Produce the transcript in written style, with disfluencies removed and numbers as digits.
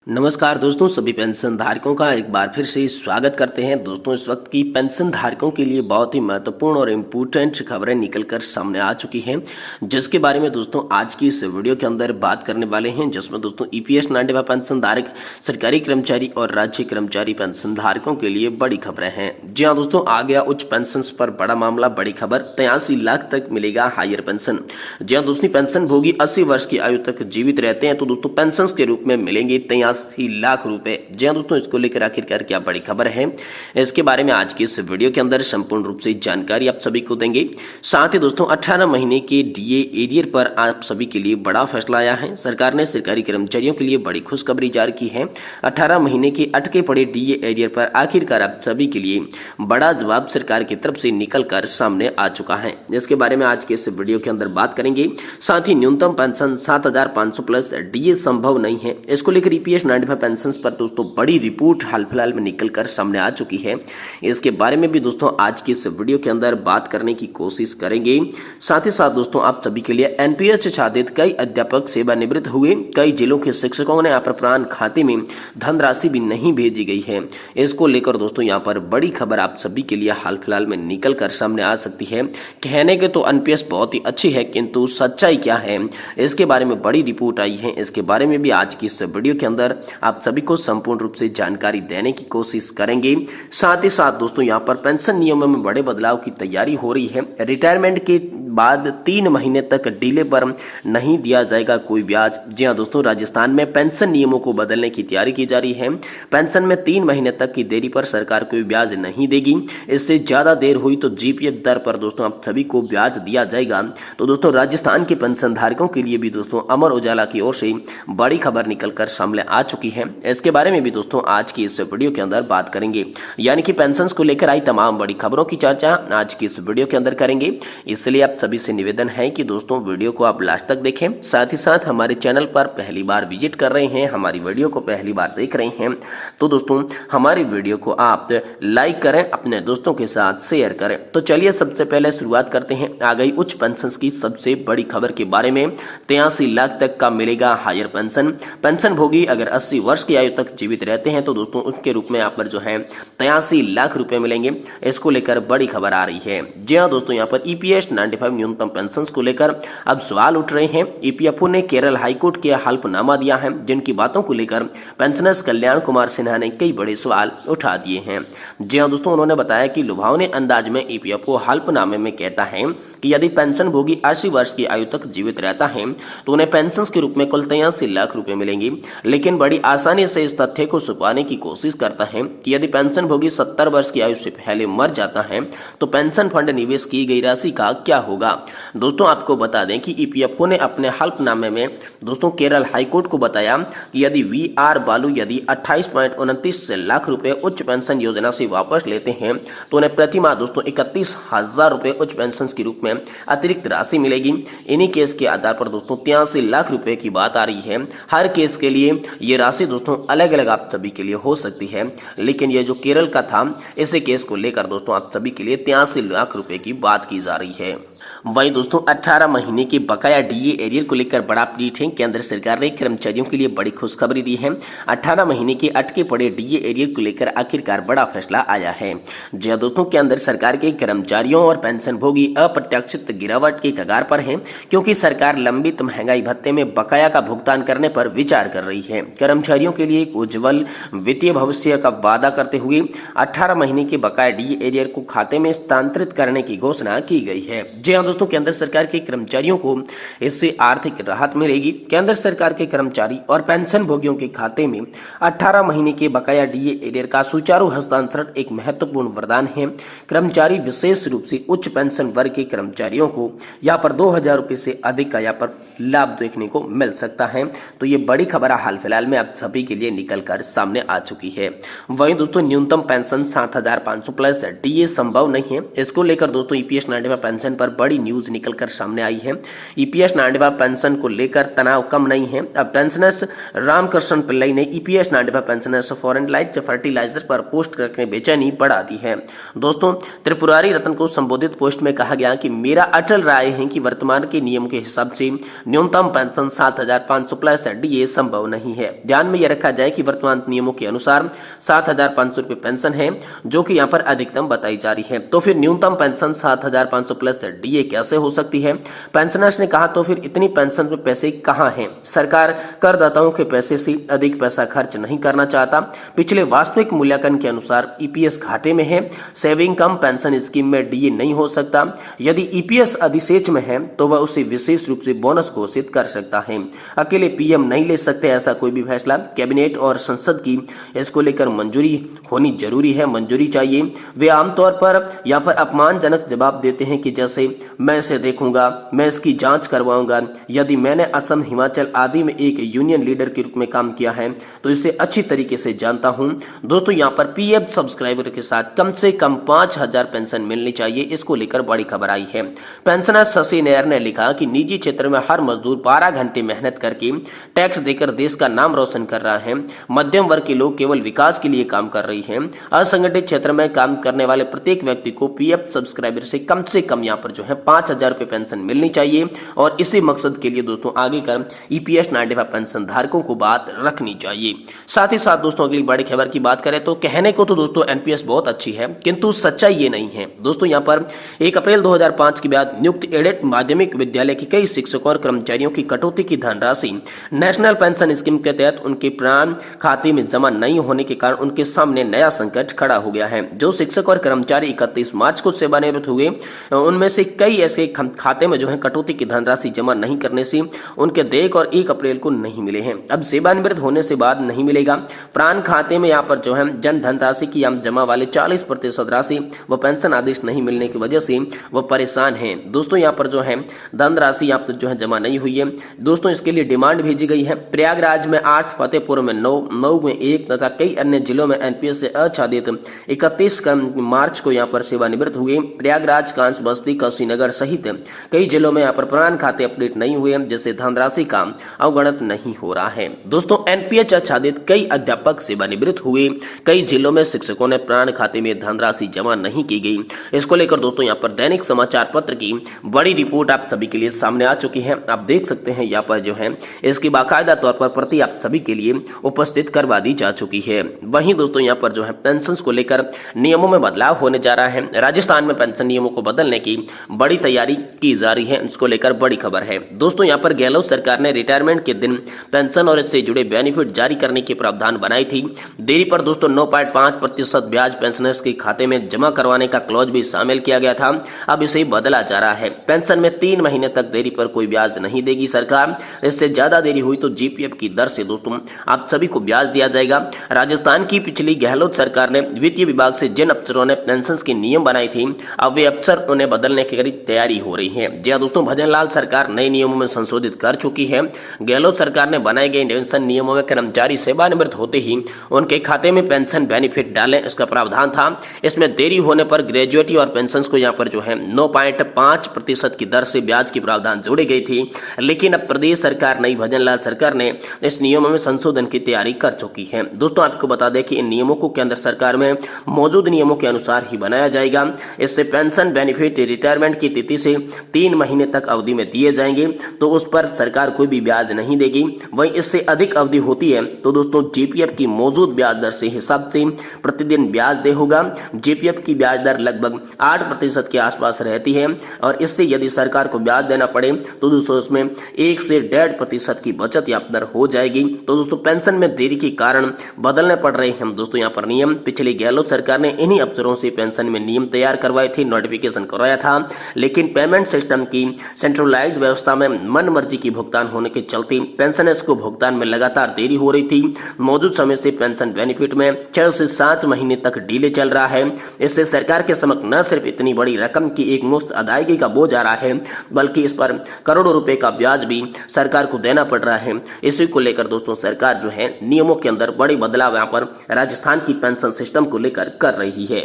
नमस्कार दोस्तों, सभी पेंशन धारकों का एक बार फिर से स्वागत करते हैं। दोस्तों, इस वक्त की पेंशन धारकों के लिए बहुत ही महत्वपूर्ण और इम्पोर्टेंट खबरें निकलकर सामने आ चुकी हैं, जिसके बारे में दोस्तों आज की इस वीडियो के अंदर बात करने वाले हैं। जिसमें दोस्तों ईपीएस 95 पेंशन धारक, सरकारी कर्मचारी और राज्य कर्मचारी पेंशन धारकों के लिए बड़ी खबरें हैं। जी हाँ दोस्तों, आ गया उच्च पेंशन पर बड़ा मामला, बड़ी खबर। 83 लाख तक मिलेगा हायर पेंशन। जी हाँ दोस्तों, पेंशन भोगी 80 वर्ष की आयु तक जीवित रहते हैं तो दोस्तों पेंशन के रूप में मिलेंगे 83 लाख रुपए। जी हाँ दोस्तों, इसको लेकर आखिरकार क्या बड़ी खबर है, इसके बारे में आज की इस वीडियो के अंदर संपूर्ण रूप से जानकारी आप सभी को देंगे। साथ ही दोस्तों 18 महीने के डीए एरियर पर आप सभी के लिए बड़ा फैसला आया है। सरकार ने सरकारी कर्मचारियों के लिए बड़ी खुशखबरी जारी की है। 18 महीने के अटके पड़े डीए एरियर पर आखिरकार आप सभी के लिए बड़ा जवाब सरकार की तरफ से निकल कर सामने आ चुका है। इसके बारे में आज के इस वीडियो के अंदर बात करेंगे। साथ ही न्यूनतम पेंशन 7,500 प्लस डीए संभव नहीं है, इसको लेकर ईपीएस 95 पेंशन पर दोस्तों बड़ी रिपोर्ट हाल फिलहाल में निकलकर सामने आ चुकी है। इसके बारे में भी दोस्तों आज की इस वीडियो के अंदर बात करने की कोशिश करेंगे। साथ ही साथ दोस्तों आप सभी के लिए एनपीएस छादित कई अध्यापक सेवानिवृत्त हुए, कई जिलों के शिक्षकों ने अप्रप्रान खाते में धनराशि भी नहीं भेजी गई है। इसको लेकर दोस्तों यहाँ पर बड़ी खबर आप सभी के लिए हाल फिलहाल में निकल कर सामने आ सकती है। कहने के तो एनपीएस बहुत ही अच्छी है, किंतु सच्चाई क्या है, इसके बारे में बड़ी रिपोर्ट आई है। इसके बारे में भी आज की इस वीडियो के अंदर आप सभी को संपूर्ण रूप से जानकारी देने की कोशिश करेंगे। साथ ही साथ दोस्तों यहाँ पर पेंशन नियमों में बड़े बदलाव की तैयारी हो रही है। रिटायरमेंट के बाद 3 महीने तक डीले पर नहीं दिया जाएगा कोई ब्याज। जी हाँ दोस्तों, राजस्थान में पेंशन नियमों को बदलने की तैयारी की जा रही है। पेंशन में 3 महीने तक की देरी पर सरकार कोई ब्याज नहीं देगी। इससे ज्यादा देर हुई तो जीपीएफ दर पर दोस्तों आप सभी को ब्याज दिया जाएगा। तो दोस्तों राजस्थान के पेंशन धारकों के लिए भी दोस्तों अमर उजाला की ओर से बड़ी खबर निकलकर सामने आ चुकी है। इसके बारे में भी दोस्तों आज की इस वीडियो के अंदर बात करेंगे। यानी कि पेंशन को लेकर आई तमाम बड़ी खबरों की चर्चा आज की इस वीडियो के अंदर करेंगे। इसलिए आप सभी से निवेदन है कि दोस्तों वीडियो को आप लास्ट तक देखें। साथ ही साथ हमारे चैनल पर पहली बार विजिट कर रहे हैं, हमारी वीडियो को पहली बार देख रहे हैं, तो दोस्तों हमारी वीडियो को आप लाइक करें, अपने दोस्तों के साथ शेयर करें। तो चलिए सबसे पहले शुरुआत करते हैं आ गई उच्च पेंशन की सबसे बड़ी खबर के बारे में। 83 लाख तक का मिलेगा हायर पेंशन। पेंशन भोगी अगर 80 वर्ष की आयु तक जीवित रहते हैं तो दोस्तों उसके रूप में यहाँ पर जो है 83 लाख रुपए मिलेंगे। इसको लेकर बड़ी खबर आ रही है। जी हाँ दोस्तों, यहाँ पर ईपीएस 95 न्यूनतम पेंशन को लेकर अब सवाल उठ रहे हैं। ईपीएफओ ने केरल हाईकोर्ट के हल्फनामा दिया है, जिनकी बातों को लेकर पेंशनर्स कल्याण कुमार सिन्हा ने कई बड़े सवाल उठा दिए हैं। जी हाँ दोस्तों, उन्होंने बताया कि लुभावने अंदाज में ईपीएफओ हल्फनामे में कहता है कि यदि पेंशन भोगी 80 वर्ष की आयु तक जीवित रहता है तो उन्हें पेंशन के रूप में कुल 83 लाख रुपए मिलेंगे। लेकिन बड़ी आसानी से इस तथ्य को छुपाने की कोशिश करता है कि यदि पेंशन भोगी 70 वर्ष की आयु से पहले मर जाता है तो पेंशन फंड निवेश की गई राशि का क्या होगा। दोस्तों आपको बता दें कि ईपीएफओ ने अपने हल्फनामे में दोस्तों केरल हाईकोर्ट को बताया कि यदि वी आर बालू यदि 28.29 लाख रुपए उच्च पेंशन योजना से वापस लेते हैं तो उन्हें प्रति माह दोस्तों 31,000 रुपए उच्च पेंशन के रूप में अतिरिक्त राशि मिलेगी। इन्हीं केस के आधार पर दोस्तों 83 लाख रुपए की बात आ रही है। हर केस के लिए ये राशि दोस्तों अलग अलग आप सभी के लिए हो सकती है, लेकिन ये जो केरल का था इसी केस को लेकर दोस्तों आप सभी के लिए 83 लाख रुपए की बात की जा रही है। वहीं दोस्तों 18 महीने के बकाया डीए एरियर को लेकर बड़ा अपडेट है। केंद्र सरकार ने कर्मचारियों के लिए बड़ी खुशखबरी दी है। 18 महीने के अटके पड़े डीए एरियर को लेकर आखिरकार बड़ा फैसला आया है। जी हाँ दोस्तों, केंद्र सरकार के कर्मचारियों और पेंशन भोगी अप्रत्याशित गिरावट के कगार पर है, क्योंकि सरकार लंबित महंगाई भत्ते में बकाया का भुगतान करने पर विचार कर रही है। कर्मचारियों के लिए एक उज्जवल वित्तीय भविष्य का वादा करते हुए 18 महीने के बकाया डीए एरियर को खाते में स्थानांतरित करने की घोषणा की गई है। जी हाँ दोस्तों, केंद्र सरकार के कर्मचारियों को इससे आर्थिक राहत मिलेगी। केंद्र सरकार के कर्मचारी और पेंशन भोगियों के खाते में 18 महीने के बकाया डीए एरियर का सुचारू हस्तांतरण एक महत्वपूर्ण वरदान है। कर्मचारी विशेष रूप से उच्च पेंशन वर्ग के कर्मचारियों को यहाँ पर 2,000 रुपए से अधिक का यहाँ पर लाभ देखने को मिल सकता है। तो ये बड़ी खबर हाल फिलहाल में आप सभी के लिए निकलकर सामने आ चुकी है। वहीं दोस्तों न्यूनतम पेंशन 7,500 प्लस डीए संभव नहीं है। इसको लेकर दोस्तों ईपीएस 95 पेंशन पर बड़ी न्यूज निकलकर सामने आई है। ईपीएस 95 पेंशन को लेकर तनाव कम नहीं है। अब पेंशनर्स रामकृष्ण पिल्लई ने EPS 95 pensioners foreign light fertilizer पर पोस्ट करके बेचैनी बढ़ा दी है। दोस्तों, त्रिपुरारी रत्न को संबोधित पोस्ट में कहा गया कि मेरा अटल राय है कि वर्तमान के नियम के हिसाब से न्यूनतम पेंशन 7,500 प्लस डीए संभव नहीं है। ध्यान में यह रखा जाए कि वर्तमान नियमों के अनुसार 7,500 रुपए पेंशन है, जो कि यहाँ पर अधिकतम बताई जा रही है। तो फिर न्यूनतम पेंशन 7,500 प्लस डीए कैसे हो सकती है? पेंशनर्स ने कहा तो फिर इतनी पेंशन में पैसे कहाँ हैं? सरकार करदाताओं के पैसे से अधिक पैसा खर्च नहीं करना चाहता। पिछले वास्तविक मूल्यांकन के अनुसार ईपीएस घाटे में है। सेविंग कम पेंशन स्कीम में डीए नहीं हो सकता। यदि ईपीएस अधिशेष में है तो वह उसे विशेष रूप से बोनस घोषित कर सकता है। अकेले पीएम नहीं ले सकते ऐसा कोई भी फैसला। कैबिनेट और संसद की इसको लेकर मंजूरी होनी जरूरी है, मंजूरी चाहिए। वे आमतौर पर यहाँ पर अपमानजनक जवाब देते हैं कि जैसे मैं इसे देखूंगा, मैं इसकी जांच करवाऊंगा। यदि मैंने असम, हिमाचल आदि में एक यूनियन लीडर के रूप में काम किया है तो इसे अच्छी तरीके से जानता हूं। दोस्तों, यहाँ पर पीएफ सब्सक्राइबर के साथ कम से कम 5,000 पेंशन मिलनी चाहिए, इसको लेकर बड़ी खबर आई है। पेंशनर शशि नायर ने लिखा कि निजी क्षेत्र में हर मजदूर 12 घंटे मेहनत करके टैक्स देकर देश का नाम रोशन कर रहा है। मध्यम वर्ग के लोग केवल विकास के लिए काम कर रही है। असंगठित क्षेत्र में काम करने वाले प्रत्येक व्यक्ति को पीएफ सब्सक्राइबर से कम यहाँ पर जो है 5,000 रुपए पेंशन मिलनी चाहिए। और इसी मकसद के लिए दोस्तों आगे कर ईपीएस 95 पेंशन धारकों को बात रखनी चाहिए। साथ ही साथ दोस्तों अगली बड़ी खबर की बात करें तो कहने को तो दोस्तों एनपीएस बहुत अच्छी है, किंतु सच्चाई ये नहीं है। दोस्तों, यहाँ पर 1 अप्रैल 2005 के बाद नियुक्त एडेड माध्यमिक विद्यालय के कई शिक्षकों और कर्मचारियों की कटौती की धनराशि नेशनल पेंशन स्कीम के तहत उनके प्राण खाते में जमा नहीं होने के कारण उनके सामने नया संकट खड़ा हो गया है। जो शिक्षक और कर्मचारी 31 मार्च को सेवानिवृत्त हुए, उनमें से कई ऐसे खाते में जो है कटौती की धनराशि जमा नहीं करने से उनके देयक और 1 अप्रैल को नहीं मिले हैं। अब सेवानिवृत्त होने से बाद नहीं मिलेगा। प्राण खाते में यहाँ पर जो है जन धनराशि की जमा वाले 40% राशि व पेंशन आदेश नहीं मिलने की वजह से वह परेशान हैं। दोस्तों, यहाँ पर जो है धनराशि यहाँ पर जो है जमा नहीं हुई है। दोस्तों, इसके लिए डिमांड भेजी गई है। प्रयागराज में 8, फतेहपुर में 9, मऊ में 1 तथा कई अन्य जिलों में एनपीएस से आच्छादित 31 मार्च को यहाँ पर सेवानिवृत्त हुए। प्रयागराज, कांस, बस्ती, कुशीनगर सहित कई जिलों में यहाँ पर प्राण खाते अपडेट नहीं हुए, जिससे धनराशि का अवगणत नहीं हो रहा है। दोस्तों, एनपीएस आच्छादित कई अध्यापक सेवानिवृत्त हुए। कई जिलों में शिक्षकों ने प्राण खाते में धनराशि जमा नहीं की गई। इसको लेकर दोस्तों यहाँ पर दैनिक समाचार पत्र की बड़ी रिपोर्ट आप सभी के लिए सामने आ चुकी है। आप देख सकते हैं यहाँ पर जो है इसकी बाकायदा तौर पर प्रति आप सभी के लिए उपस्थित करवा दी जा चुकी है। वहीं दोस्तों यहाँ पर जो है पेंशन को लेकर नियमों में बदलाव होने जा रहा है। राजस्थान में पेंशन नियमों को बदलने की बड़ी तैयारी की जा रही है, इसको लेकर बड़ी खबर है। दोस्तों, यहाँ पर गहलोत सरकार ने रिटायरमेंट के दिन पेंशन और इससे जुड़े बेनिफिट जारी करने के प्रावधान बनाई थी। देरी पर दोस्तों 9.5% ब्याज पेंशनर्स के खाते में जमा करवाने का क्लॉज भी शामिल किया गया था। अब इसे बदला जा रहा है। पेंशन में 3 महीने तक देरी पर कोई ब्याज नहीं देगी सरकार। इससे ज्यादा देरी हुई तो जीपीएफ की दर से दोस्तों आप सभी को ब्याज दिया जाएगा। राजस्थान की पिछली गहलोत सरकार ने वित्तीय विभाग से जिन अफसरों ने पेंशन के नियम बनाए थे, अब वे अफसर उन्हें बदलने की तैयारी हो रही है। जी दोस्तों, भजनलाल सरकार नए नियमों में संशोधित कर चुकी है। गहलोत सरकार ने बनाए गए पेंशन नियमों में कर्मचारी सेवानिवृत्त होते ही उनके खाते में पेंशन बेनिफिट डालें, इसका प्रावधान था। इसमें देरी होने पर ग्रेजुएटी और पेंशन को यहाँ पर जो है 9.5% की दर से ब्याज की प्रावधान जोड़ी गई थी। लेकिन अब प्रदेश सरकार नई भजनलाल सरकार ने इस नियमों में संशोधन की तैयारी कर चुकी है। दोस्तों, आपको बता दें कि इन नियमों को केंद्र सरकार में मौजूद नियमों के अनुसार ही बनाया जाएगा। इससे पेंशन बेनिफिट रिटायरमेंट की तिथि से 3 महीने तक अवधि में दिए जाएंगे, तो उस पर सरकार कोई भी ब्याज नहीं देगी। वहीं इससे अधिक अवधि होती है तो दोस्तों जीपीएफ की मौजूद ब्याज दर से हिसाब से प्रतिदिन ब्याज दे होगा। जीपीएफ की ब्याज दर लगभग 8% के आसपास रहती है और इससे यदि सरकार को ब्याज देना पड़े तो दोस्तों उसमें 1 से 1.5% की बचत या दर हो जाएगी। तो दोस्तों पेंशन में देरी के कारण बदलने पड़ रहे हैं दोस्तों यहाँ पर नियम। पिछली गहलोत सरकार ने इन्हीं अफसरों से पेंशन में नियम तैयार करवाए थे, नोटिफिकेशन करवाया था। लेकिन पेमेंट सिस्टम की सेंट्रलाइज्ड व्यवस्था में मन मर्जी की भुगतान होने के चलते पेंशनर्स को भुगतान में लगातार देरी हो रही थी। मौजूद समय से पेंशन बेनिफिट में 6 से 7 महीने तक डिले चल रहा है। इससे सरकार के समक्ष न सिर्फ इतनी बड़ी रकम की एक मुश्त अदायगी का बोझ आ रहा है, बल्कि इस पर करोड़ों रुपए का ब्याज भी सरकार को देना पड़ रहा है। इसी को लेकर दोस्तों सरकार जो है नियमों के अंदर बड़ी बदलाव यहाँ पर राजस्थान की पेंशन सिस्टम को लेकर कर रही है।